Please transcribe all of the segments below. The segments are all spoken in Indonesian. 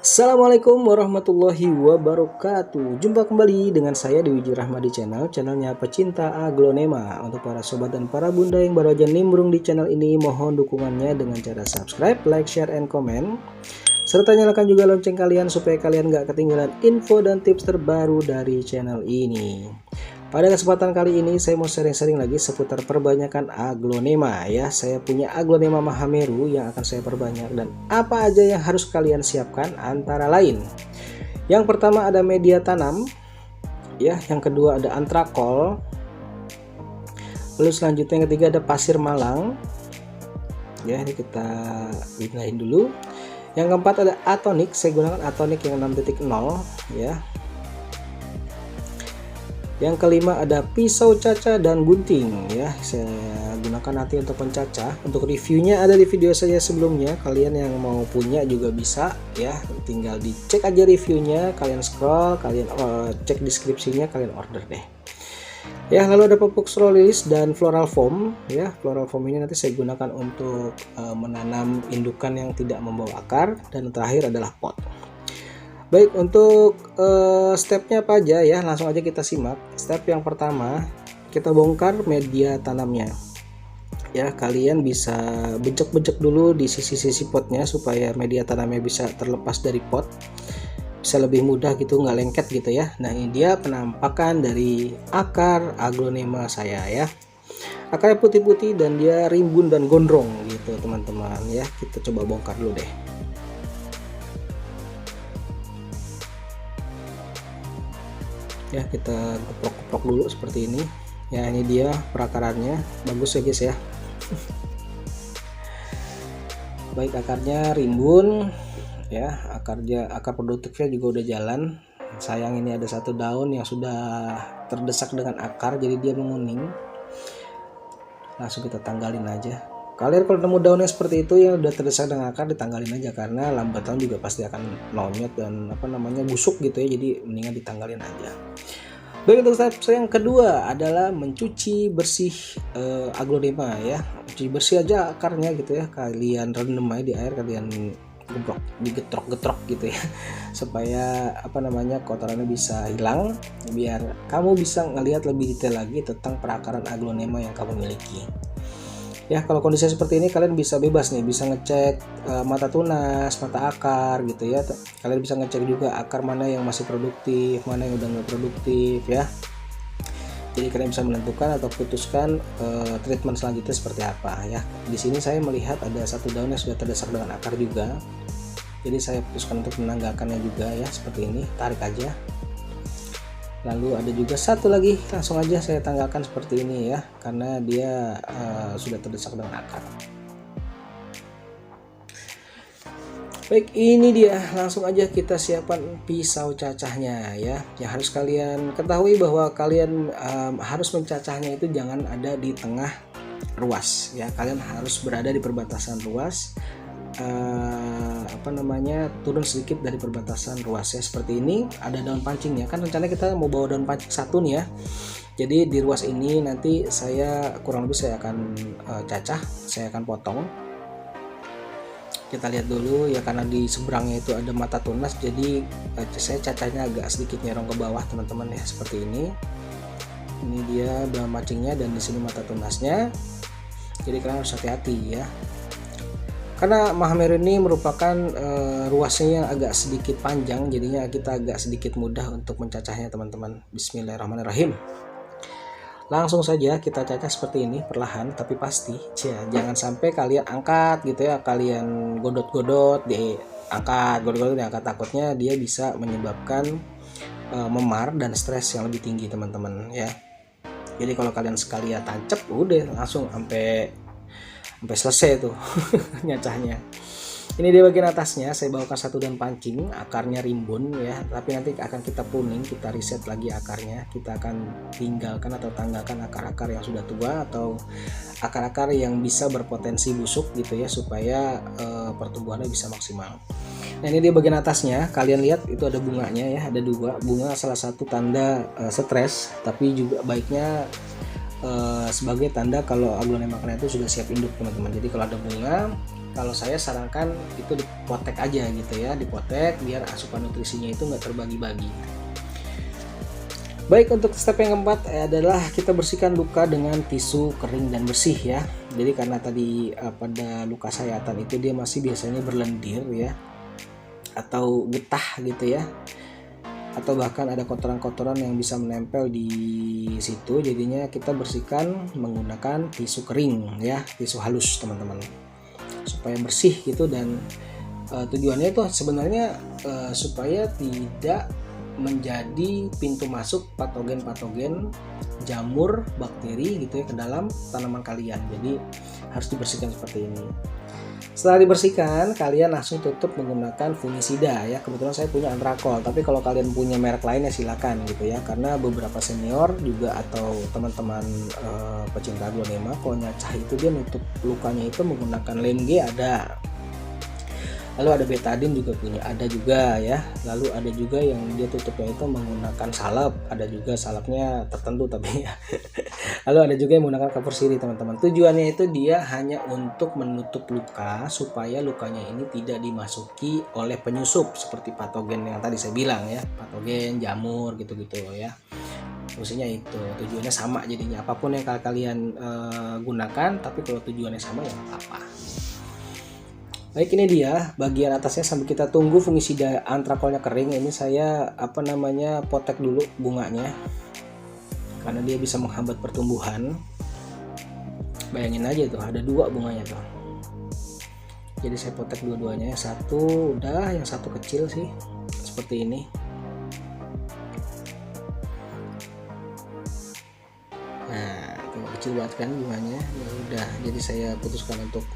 Assalamualaikum warahmatullahi wabarakatuh. Jumpa kembali dengan saya Dewi Rahmadi channelnya pecinta aglonema. Untuk para sobat dan para bunda yang baru aja nimbrung di channel ini, mohon dukungannya dengan cara subscribe, like, share, and comment, serta nyalakan juga lonceng kalian supaya kalian gak ketinggalan info dan tips terbaru dari channel ini. Pada kesempatan kali ini saya mau sharing-sharing lagi seputar perbanyakan aglonema ya. Saya punya aglonema Mahameru yang akan saya perbanyak, dan apa aja yang harus kalian siapkan antara lain. Yang pertama ada media tanam ya, yang kedua ada antrakol. Lalu selanjutnya yang ketiga ada pasir malang. Ya, ini kita pindahin dulu. Yang keempat ada atonik, saya gunakan atonik yang 6.0 ya. Yang kelima ada pisau caca dan gunting ya, saya gunakan nanti untuk mencacah. Untuk reviewnya ada di video saya sebelumnya, kalian yang mau punya juga bisa ya, tinggal dicek aja reviewnya, kalian scroll, kalian cek deskripsinya, kalian order deh ya. Lalu ada pupuk slow release dan floral foam ya. Floral foam ini nanti saya gunakan untuk menanam indukan yang tidak membawa akar, dan terakhir adalah pot. Baik, untuk stepnya apa aja ya, langsung aja kita simak. Step yang pertama, kita bongkar media tanamnya ya. Kalian bisa bejek-bejek dulu di sisi-sisi potnya supaya media tanamnya bisa terlepas dari pot, bisa lebih mudah gitu, nggak lengket gitu ya. Nah, ini dia penampakan dari akar aglonema saya ya. Akarnya putih-putih dan dia rimbun dan gondrong gitu teman-teman ya. Kita coba bongkar dulu deh. Ya, kita geprok-geprok dulu seperti ini ya. Ini dia perakarannya, bagus ya guys ya. Baik, akarnya rimbun ya, akar produktifnya juga udah jalan. Sayang ini ada satu daun yang sudah terdesak dengan akar, jadi dia menguning. Langsung kita tanggalin aja. Kalian kalau nemu daunnya seperti itu yang udah terdesak dengan akar, ditanggalin aja, karena lambat laun juga pasti akan nonyot dan busuk gitu ya, jadi mendingan ditanggalin aja. Baik, untuk step yang kedua adalah mencuci bersih aglonema ya. Cuci bersih aja akarnya gitu ya, kalian rendam aja di air, kalian geprok, digetrok-getrok gitu ya supaya kotorannya bisa hilang, biar kamu bisa ngelihat lebih detail lagi tentang perakaran aglonema yang kamu miliki. Ya, kalau kondisi seperti ini kalian bisa bebas nih, bisa ngecek mata tunas, mata akar gitu ya. Kalian bisa ngecek juga akar mana yang masih produktif, mana yang udah nggak produktif ya. Jadi kalian bisa menentukan atau putuskan treatment selanjutnya seperti apa ya. Di sini saya melihat ada satu daun yang sudah terdesak dengan akar juga. Jadi saya putuskan untuk menanggalkannya juga ya, seperti ini, tarik aja. Lalu ada juga satu lagi, langsung aja saya tanggalkan seperti ini ya, karena dia sudah terdesak dengan akar. Baik, ini dia, langsung aja kita siapkan pisau cacahnya ya. Yang harus kalian ketahui bahwa kalian harus mencacahnya itu jangan ada di tengah ruas ya, kalian harus berada di perbatasan ruas. Turun sedikit dari perbatasan ruas ya. Seperti ini ada daun pancingnya, kan rencananya kita mau bawa daun pancing satu nih ya. Jadi di ruas ini nanti saya kurang lebih saya akan cacah, saya akan potong. Kita lihat dulu ya, karena di seberangnya itu ada mata tunas, jadi saya cacahnya agak sedikit nyerong ke bawah teman-teman ya, seperti ini. Ini dia daun pancingnya dan di sini mata tunasnya. Jadi kalian harus hati-hati ya, karena Mahameru ini merupakan ruasnya yang agak sedikit panjang, jadinya kita agak sedikit mudah untuk mencacahnya teman-teman. Bismillahirrahmanirrahim. Langsung saja kita cacah seperti ini, perlahan tapi pasti ya. Jangan sampai kalian angkat gitu ya, kalian godot-godot diangkat, godot-godot diangkat, takutnya dia bisa menyebabkan memar dan stres yang lebih tinggi teman-teman ya. Jadi kalau kalian sekali ya tancap, udah langsung sampai selesai tuh nyacahnya. Ini di bagian atasnya saya bawakan satu daun pancing, akarnya rimbun ya, tapi nanti akan kita pruning, kita reset lagi akarnya. Kita akan tinggalkan atau tanggalkan akar-akar yang sudah tua atau akar-akar yang bisa berpotensi busuk gitu ya, supaya pertumbuhannya bisa maksimal. Nah, ini di bagian atasnya, kalian lihat itu ada bunganya ya, ada dua bunga. Salah satu tanda stres, tapi juga baiknya sebagai tanda kalau aglonema kalian itu sudah siap induk teman-teman. Jadi kalau ada bunga, kalau saya sarankan itu dipotek aja gitu ya, dipotek biar asupan nutrisinya itu nggak terbagi-bagi. Baik, untuk step yang keempat adalah kita bersihkan luka dengan tisu kering dan bersih ya. Jadi karena tadi pada luka sayatan itu dia masih biasanya berlendir ya, atau getah gitu ya, atau bahkan ada kotoran-kotoran yang bisa menempel di situ. Jadinya kita bersihkan menggunakan tisu kering ya, tisu halus teman-teman, supaya bersih gitu. Dan tujuannya itu sebenarnya supaya tidak menjadi pintu masuk patogen-patogen jamur, bakteri gitu ya ke dalam tanaman kalian. Jadi harus dibersihkan seperti ini. Setelah dibersihkan, kalian langsung tutup menggunakan fungisida ya. Kebetulan saya punya Antrakol, tapi kalau kalian punya merek lainnya silakan gitu ya. Karena beberapa senior juga atau teman-teman pecinta aglonema, kalau nyacah itu dia nutup lukanya itu menggunakan lem G ada. Lalu ada betadine juga punya, ada juga ya. Lalu ada juga yang dia tutupnya itu menggunakan salep, ada juga salepnya tertentu tapi ya. Lalu ada juga yang menggunakan kapur sirih teman-teman. Tujuannya itu dia hanya untuk menutup luka supaya lukanya ini tidak dimasuki oleh penyusup seperti patogen yang tadi saya bilang ya, patogen, jamur gitu-gitu ya. Fungsinya itu, tujuannya sama jadinya. Apapun yang kalian gunakan, tapi kalau tujuannya sama ya nggak apa-apa. Baik, ini dia bagian atasnya sambil kita tunggu fungisida Antrakolnya kering. Ini saya potek dulu bunganya karena dia bisa menghambat pertumbuhan. Bayangin aja tuh, ada 2 bunganya tuh. Jadi saya potek dua-duanya. Yang satu udah, yang satu kecil sih seperti ini. Nah, kecil banget kan bunganya. Ya udah, jadi saya putuskan untuk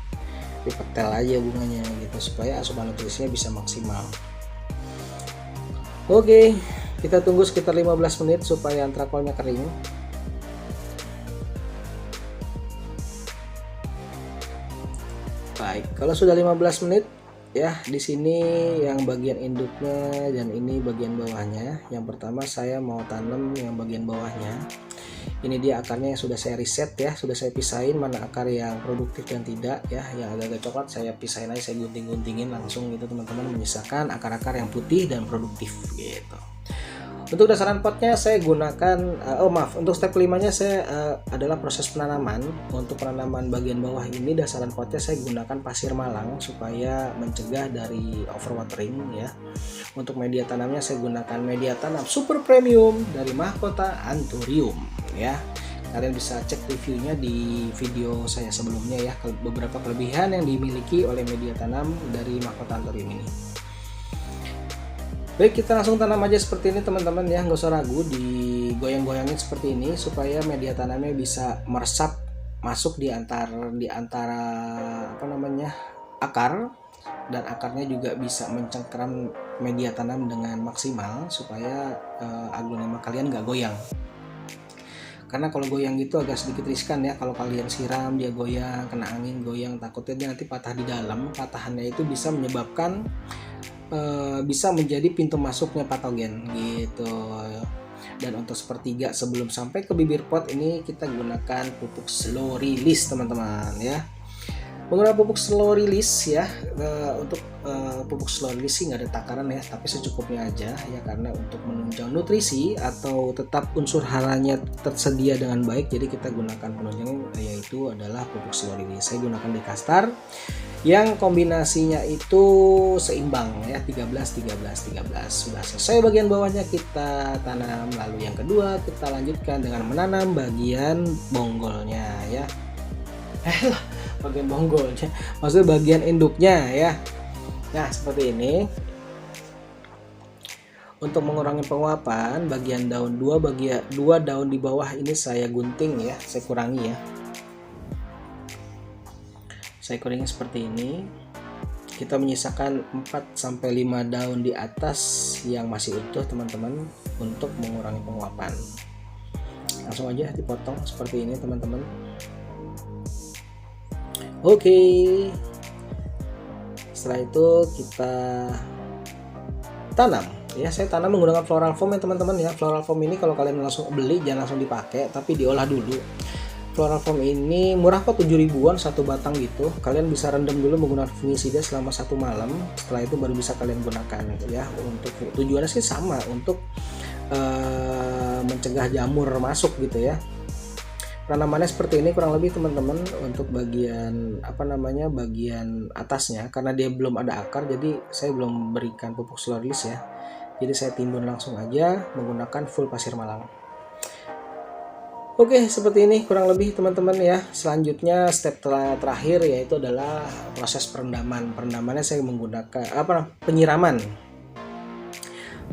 dipetel aja bunganya gitu supaya asupan nutrisinya bisa maksimal. Oke, kita tunggu sekitar 15 menit supaya Antrakolnya kering. Baik, kalau sudah 15 menit ya, di sini yang bagian induknya dan ini bagian bawahnya. Yang pertama saya mau tanam yang bagian bawahnya. Ini dia akarnya yang sudah saya reset ya, sudah saya pisahin mana akar yang produktif dan tidak ya. Yang agak-agak coklat saya pisahin aja, saya gunting-guntingin langsung gitu teman-teman, menyisakan akar-akar yang putih dan produktif gitu. Untuk dasaran potnya saya gunakan untuk step kelimanya saya adalah proses penanaman. Untuk penanaman bagian bawah ini dasaran potnya saya gunakan pasir malang supaya mencegah dari overwatering ya. Untuk media tanamnya saya gunakan media tanam super premium dari Mahkota Anthurium ya. Kalian bisa cek reviewnya di video saya sebelumnya ya, beberapa kelebihan yang dimiliki oleh media tanam dari Mahkota Anthurium ini. Baik, kita langsung tanam aja seperti ini teman-teman ya, nggak usah ragu, digoyang-goyangin seperti ini supaya media tanamnya bisa meresap masuk di antara akar, dan akarnya juga bisa mencengkeram media tanam dengan maksimal supaya aglonema kalian nggak goyang. Karena kalau goyang gitu agak sedikit riskan ya, kalau kalian siram dia goyang, kena angin goyang, takutnya dia nanti patah di dalam. Patahannya itu bisa menyebabkan bisa menjadi pintu masuknya patogen gitu. Dan untuk sepertiga sebelum sampai ke bibir pot ini kita gunakan pupuk slow release teman-teman ya. Menggunakan pupuk slow release ya, untuk pupuk slow release sih nggak ada takaran ya, tapi secukupnya aja ya, karena untuk menunjang nutrisi atau tetap unsur haranya tersedia dengan baik, jadi kita gunakan penunjang yaitu adalah pupuk slow release. Saya gunakan Dekastar yang kombinasinya itu seimbang ya, 13-13-13. Sudah selesai bagian bawahnya kita tanam, lalu yang kedua kita lanjutkan dengan menanam bagian bonggolnya ya. Bagian bonggolnya, maksudnya bagian induknya ya. Nah seperti ini. Untuk mengurangi penguapan, bagian daun dua daun di bawah ini saya gunting ya, saya kurangi ya. Saya kurangi seperti ini. Kita menyisakan 4-5 daun di atas yang masih utuh teman-teman untuk mengurangi penguapan. Langsung aja dipotong seperti ini teman-teman. Oke. Setelah itu kita tanam. Ya, saya tanam menggunakan floral foam ya teman-teman ya. Floral foam ini kalau kalian langsung beli jangan langsung dipakai, tapi diolah dulu. Floral foam ini murah kok, 7 ribuan satu batang gitu. Kalian bisa rendam dulu menggunakan fungisida selama 1 malam. Setelah itu baru bisa kalian gunakan ya. Untuk tujuannya sih sama, untuk mencegah jamur masuk gitu ya. Penanamannya seperti ini kurang lebih teman-teman. Untuk bagian bagian atasnya, karena dia belum ada akar, jadi saya belum berikan pupuk slow release ya. Jadi saya timbun langsung aja menggunakan full pasir malang. Oke, seperti ini kurang lebih teman-teman ya. Selanjutnya step terakhir yaitu adalah proses perendaman. Perendamannya saya menggunakan penyiraman.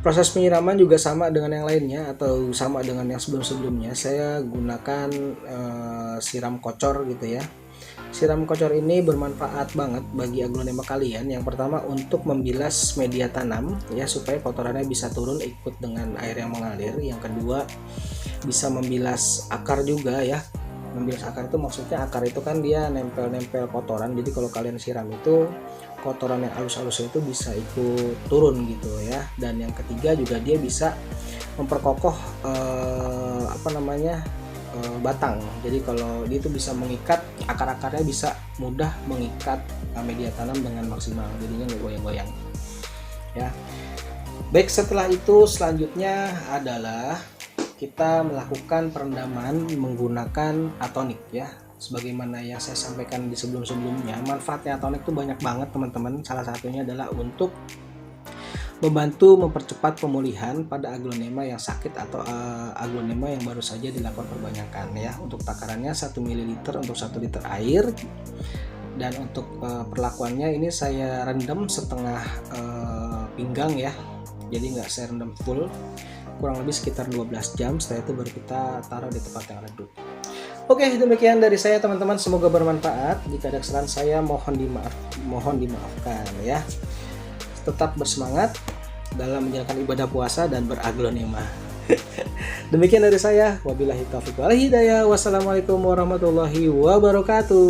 Proses penyiraman juga sama dengan yang lainnya atau sama dengan yang sebelum-sebelumnya. Saya gunakan siram kocor gitu ya. Siram kocor ini bermanfaat banget bagi aglonema kalian. Yang pertama untuk membilas media tanam ya, supaya kotorannya bisa turun ikut dengan air yang mengalir. Yang kedua bisa membilas akar juga ya. Membilas akar itu maksudnya akar itu kan dia nempel-nempel kotoran. Jadi kalau kalian siram itu kotoran yang halus-halus itu bisa ikut turun gitu ya. Dan yang ketiga juga dia bisa memperkokoh batang. Jadi kalau dia itu bisa mengikat akar-akarnya, bisa mudah mengikat media tanam dengan maksimal, jadinya nggak goyang-goyang ya. Baik, setelah itu selanjutnya adalah kita melakukan perendaman menggunakan atonik ya. Sebagaimana yang saya sampaikan di sebelum-sebelumnya, manfaatnya atonik itu banyak banget teman-teman. Salah satunya adalah untuk membantu mempercepat pemulihan pada aglonema yang sakit atau aglonema yang baru saja dilakukan perbanyakan ya. Untuk takarannya 1 ml untuk 1 liter air. Dan untuk perlakuannya ini saya rendam setengah pinggang ya. Jadi nggak saya rendam full, kurang lebih sekitar 12 jam. Setelah itu baru kita taruh di tempat yang redup. Oke, demikian dari saya teman-teman, semoga bermanfaat. Jika ada kesalahan saya mohon dimaafkan ya. Tetap bersemangat dalam menjalankan ibadah puasa dan beraglonema. Demikian dari saya, wabillahi taufiq wal hidayah. Wassalamualaikum warahmatullahi wabarakatuh.